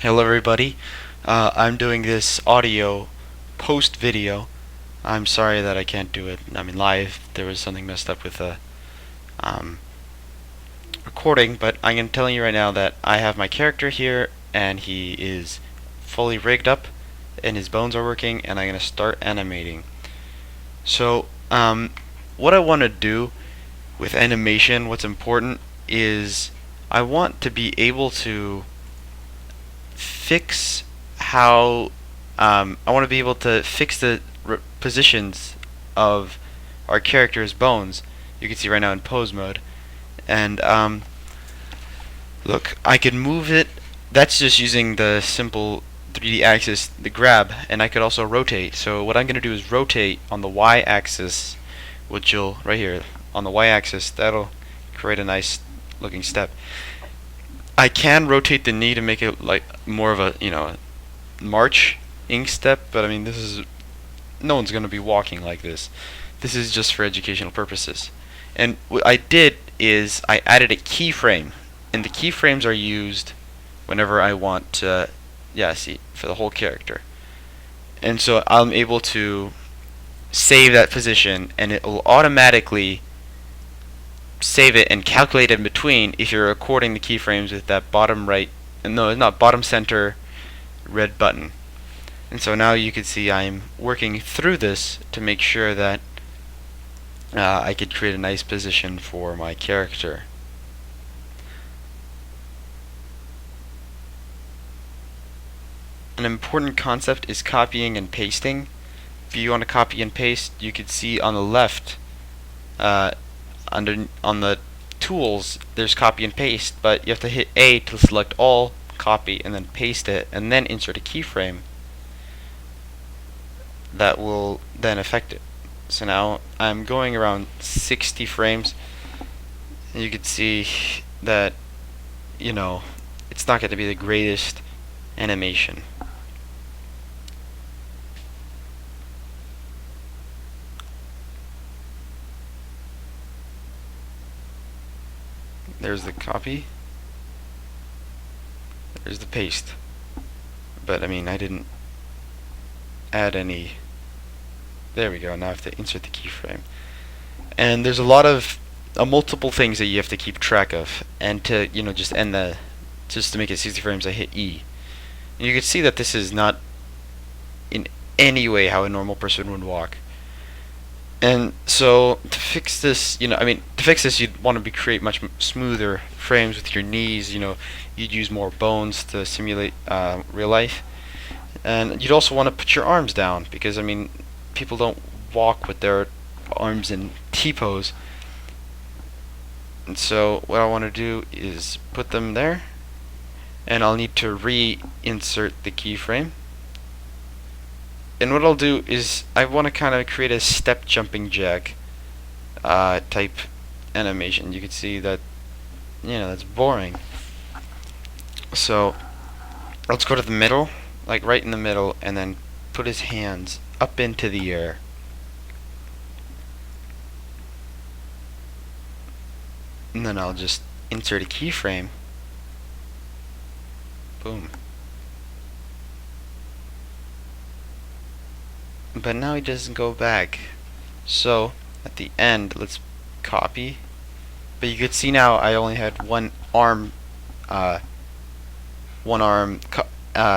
Hello everybody, I'm doing this audio post video. I'm sorry that I can't do it, live. There was something messed up with the um, recording, but I'm telling you right now that I have my character here and he is fully rigged up and his bones are working, and I'm going to start animating. So what I want to do with animation, what's important is I want to be able to fix how I want to be able to fix the positions of our character's bones. You can see right now in pose mode, and look, I can move it. That's just using the simple 3D axis, the grab, and I could also rotate. So what I'm going to do is rotate on the y-axis, which will right here on the y-axis. That'll create a nice looking step. I can rotate the knee to make it like more of a marching step, but this is no one's going to be walking like this. This is just for educational purposes. And what I did is I added a keyframe, and the keyframes are used whenever I want to, for the whole character. And so I'm able to save that position, and it will automatically save it and calculate in between if you're recording the keyframes with that bottom right, no, it's not bottom center red button. And so now you can see I'm working through this to make sure that I could create a nice position for my character. An important concept is copying and pasting. If you want to copy and paste, you can see on the left on the tools there's copy and paste, but you have to hit A to select all, copy, and then paste it, and then insert a keyframe that will then affect it. So now I'm going around 60 frames, and you can see that it's not going to be the greatest animation. There's the copy. There's the paste. But I didn't add any. There we go. Now I have to insert the keyframe. And there's a lot of multiple things that you have to keep track of. And to just to make it 60 frames, I hit E. And you can see that this is not in any way how a normal person would walk. And so to fix this, you'd want to create much smoother frames with your knees. You'd use more bones to simulate real life, and you'd also want to put your arms down because people don't walk with their arms in T-pose. And so what I want to do is put them there, and I'll need to reinsert the keyframe. And what I'll do is I want to kind of create a step jumping jack type animation. You can see that that's boring. So let's go to the middle, like right in the middle, and then put his hands up into the air. And then I'll just insert a keyframe. Boom. But now he doesn't go back. So at the end, let's copy. But you could see now I only had one arm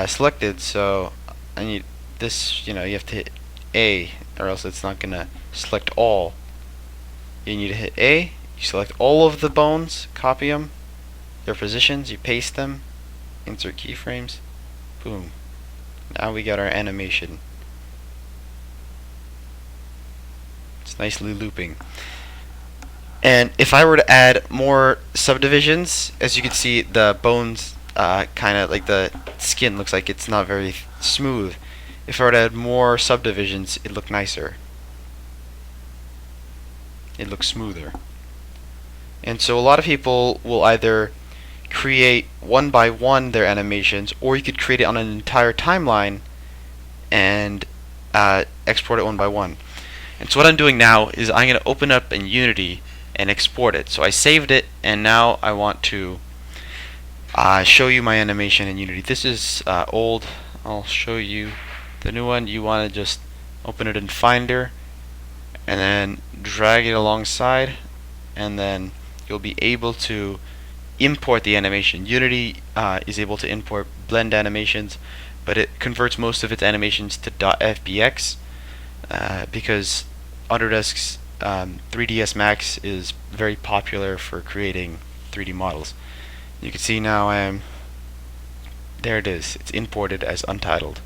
selected. So I need this. You have to hit A, or else it's not gonna select all. You need to hit A. You select all of the bones, copy them, their positions. You paste them, insert keyframes. Boom. Now we got our animation. It's nicely looping. And if I were to add more subdivisions, as you can see, the bones kind of like the skin looks like it's not very smooth. If I were to add more subdivisions, it'd look nicer. It looks smoother. And so a lot of people will either create one by one their animations, or you could create it on an entire timeline and export it one by one. And so what I'm doing now is I'm going to open up in Unity and export it. So I saved it, and now I want to show you my animation in Unity. This is old. I'll show you the new one. You want to just open it in Finder and then drag it alongside, and then you'll be able to import the animation. Unity is able to import blend animations, but it converts most of its animations to .fbx because Autodesk's 3ds Max is very popular for creating 3D models. You can see now there it is. It's imported as Untitled.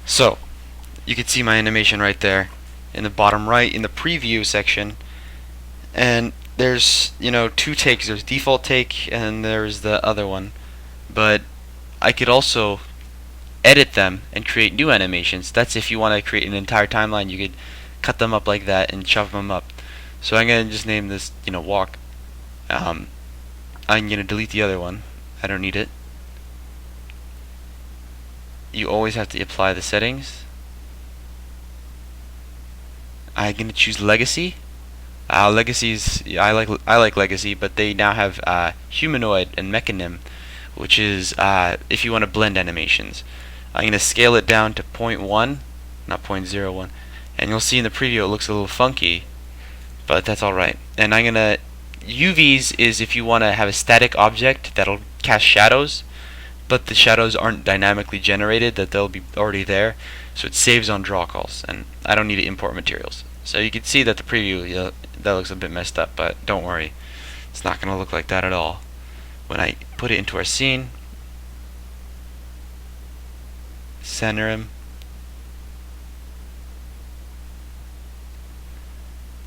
So you can see my animation right there in the bottom right in the preview section, and there's two takes. There's default take and there's the other one, but I could also edit them and create new animations. That's if you want to create an entire timeline. You could cut them up like that and chop them up. So I'm gonna just name this walk. I'm gonna delete the other one. I don't need it. You always have to apply the settings. I'm gonna choose legacy. Legacies, I like legacy, but they now have humanoid and mechanim, which is if you want to blend animations. I'm gonna scale it down to 0.1, not 0.01, and you'll see in the preview it looks a little funky, but that's alright. And I'm gonna UVs is if you want to have a static object that'll cast shadows, but the shadows aren't dynamically generated, that they'll be already there, so it saves on draw calls, and I don't need to import materials. So you can see that the preview, that looks a bit messed up, but don't worry, it's not going to look like that at all. When I put it into our scene, center him,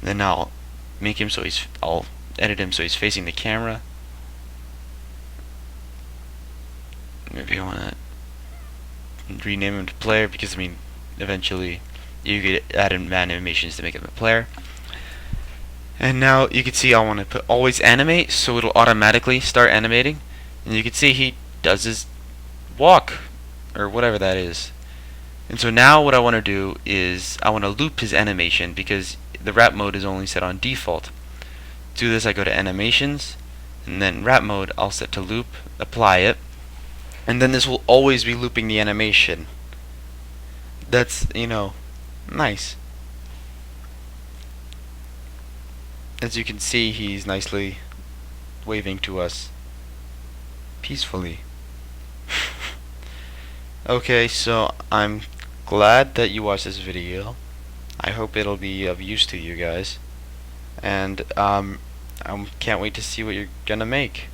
then I'll make him so I'll edit him so he's facing the camera. Maybe I want to rename him to player, because eventually you could add in animations to make him a player. And now you can see I want to put always animate, so it'll automatically start animating, and you can see he does his walk or whatever that is. And so now what I want to do is I want to loop his animation, because the wrap mode is only set on default. To do this, I go to animations, and then wrap mode I'll set to loop, apply it, and then this will always be looping the animation. That's nice. As you can see, he's nicely waving to us peacefully. Okay, so I'm glad that you watched this video. I hope it'll be of use to you guys, and I can't wait to see what you're gonna make.